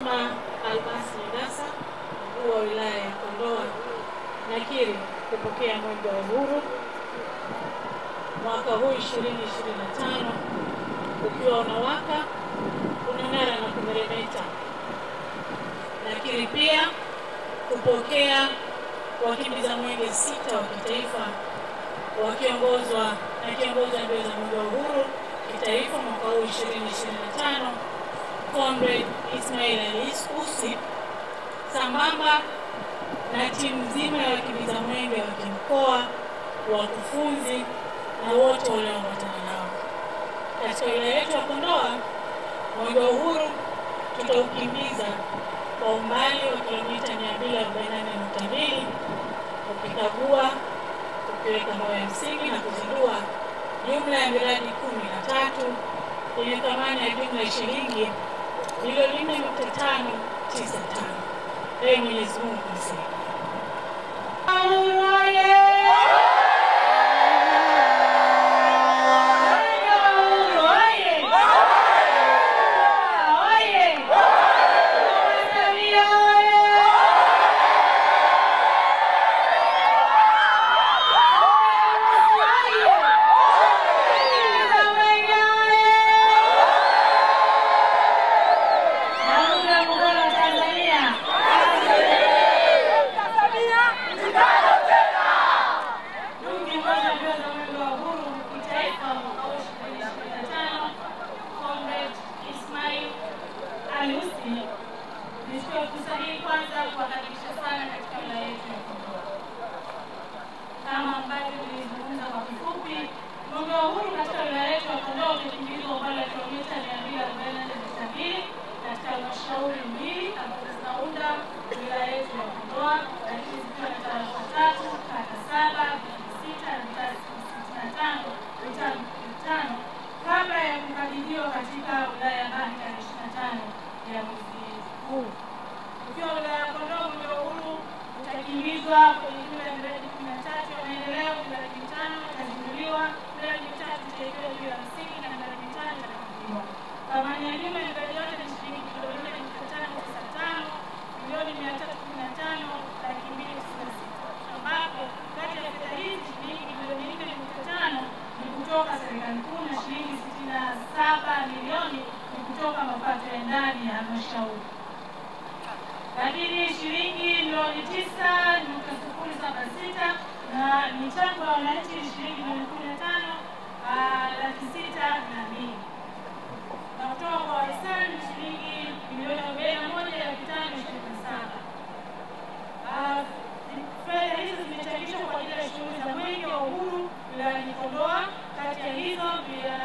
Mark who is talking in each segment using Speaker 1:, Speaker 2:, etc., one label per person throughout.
Speaker 1: Almasi Ndasa, mkuu wa wilaya ya Kondoa, nakiri kupokea mwenge wa uhuru mwaka huu 2025 ukiwa unawaka, unang'ara na kumeremeta. Nakiri pia kupokea wakimbiza mwenge 6 wa kitaifa wakiongozwa na kiongozi wa mbio za mwenge wa uhuru kitaifa mwaka huu 2025 Comrade Ismail Usi, sambamba na timu nzima ya wakimbiza mwenge wa kimkoa, wakufunzi na wote walioambatana nao. Katika wilaya yetu ya Kondoa, mwenge wa uhuru tutaukimbiza kwa umbali wa kilomita 244.2, ukikagua, ukiweka mawe ya msingi na kuzindua jumla ya miradi 13 yenye thamani ya jumla ya shilingi milioni 4.595. Ee Mwenyezi Mungu msaidie. Nishukuru fursa hii kwanza kuwakaribisha sana katika wilaya yetu ya Kondoa. Kama ambavyo nilizungumza kwa kifupi, mwenge wa uhuru katika wilaya yetu ya Kondoa umekimbizwa umbali wa kilomita 244.2 katika halmashauri 2 ambazo zinaunda wilaya yetu ya Kondoa, lakini zikiwa na tarafa 3, kata 7, 6 na mitaa 65 kabla ya kukabidhiwa katika wilaya ya Bani tarehe 25 ya mwezi huu. Ukiwa wilaya ya Kondoa, mwenge wa uhuru utakimbizwa kwenye jumla ya miradi 13 ya maendeleo. Miradi 5 itazinduliwa, miradi 3 itawekewa juu ya msingi na miradi 5 itakabidhiwa. Thamani ya jumla ya miradi yote ni shilingi bilioni 595 milioni 315,296, ambapo kati ya fedha hizi shilingi bilioni 4.5 ni kutoka serikali kuu na shilingi 67 milioni ni kutoka mapato ya ndani ya halmashauri. Lakini shilingi milioni 9.076 na michango ya wananchi shilingi milioni 15,602,000 na kutoka kwa wahisani shilingi milioni 41,527. Fedha hizo zimechangishwa kwa ajili ya shughuli za mwenge wa uhuru wilayani Kondoa. Kati ya hizo milioni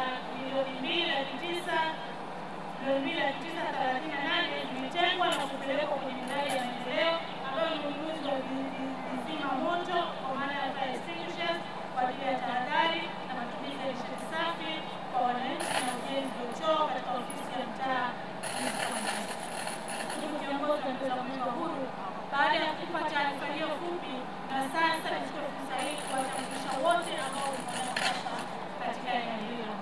Speaker 1: 2,938 zimetengwa na kupelekwa kwenye miradi ya maendeleo ambayo ni ununuzi wa vizima moto kwa maana ya fire extinguishers kwa ajili ya tahadhari na matumizi ya nishati safi kwa wananchi na ujenzi wa choo katika ofisi ya mtaa. Ndugu viongozi wa mbio za mwenge wa uhuru, baada ya kupa taarifa hiyo fupi, na sasa nichukue fursa hii kuwatambulisha wote ambao wanapaswa katika eneo hilo.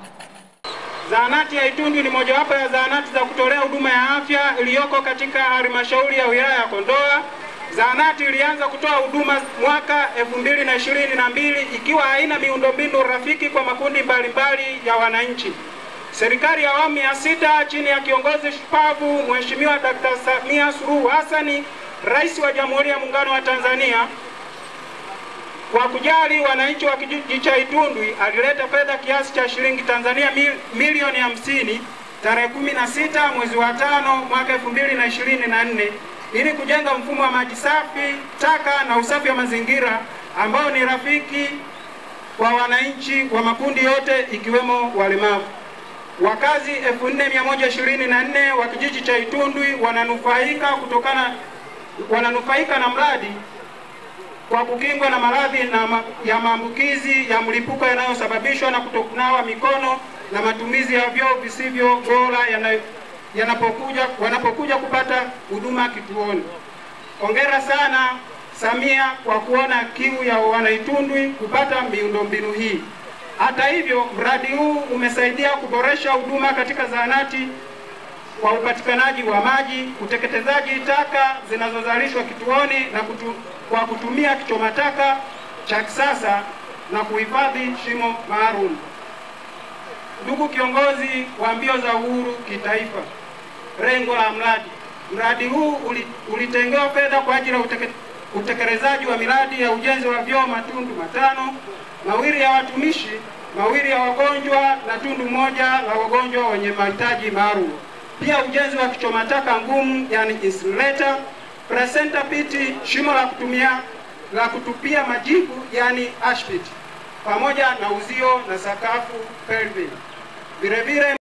Speaker 2: Zahanati ya Itundu ni mojawapo ya zahanati za kutolea huduma ya afya iliyoko katika halmashauri ya wilaya ya Kondoa. Zahanati ilianza kutoa huduma mwaka 2022 ikiwa haina miundombinu rafiki kwa makundi mbalimbali ya wananchi. Serikali ya awamu ya 6 chini ya kiongozi shupavu Mheshimiwa Dr. Samia Suluhu Hassan, Rais wa Jamhuri ya Muungano wa Tanzania, kwa kujali wananchi wa kijiji cha Itundu alileta fedha kiasi cha shilingi Tanzania milioni 50 tarehe 16 mwezi wa 5 mwaka 2024 ili kujenga mfumo wa maji safi, taka na usafi wa mazingira ambao ni rafiki kwa wananchi wa makundi yote ikiwemo walemavu. Wakazi 4124 wa kijiji cha Itundu wananufaika na mradi kwa kukingwa na maradhi ya maambukizi ya mlipuko yanayosababishwa na kutokunawa mikono na matumizi ya vyoo visivyo bora wanapokuja kupata huduma kituoni. Hongera sana Samia kwa kuona kiu ya Wanaitundu kupata miundombinu hii. Hata hivyo, mradi huu umesaidia kuboresha huduma katika zahanati kwa upatikanaji wa maji, uteketezaji taka zinazozalishwa kituoni kwa kutumia kichoma taka cha kisasa na kuhifadhi shimo maalum. Ndugu kiongozi wa mbio za uhuru kitaifa, lengo la mradi huu ulitengewa fedha kwa ajili ya utekelezaji wa miradi ya ujenzi wa vyoo matundu 5, mawili ya watumishi, mawili ya wagonjwa na tundu moja la wagonjwa wenye mahitaji maalum. Pia ujenzi wa kichoma taka ngumu yani incinerator, placenta pit, shimo la kutupia majivu yani ash pit, pamoja na uzio na sakafu paving. Vile vile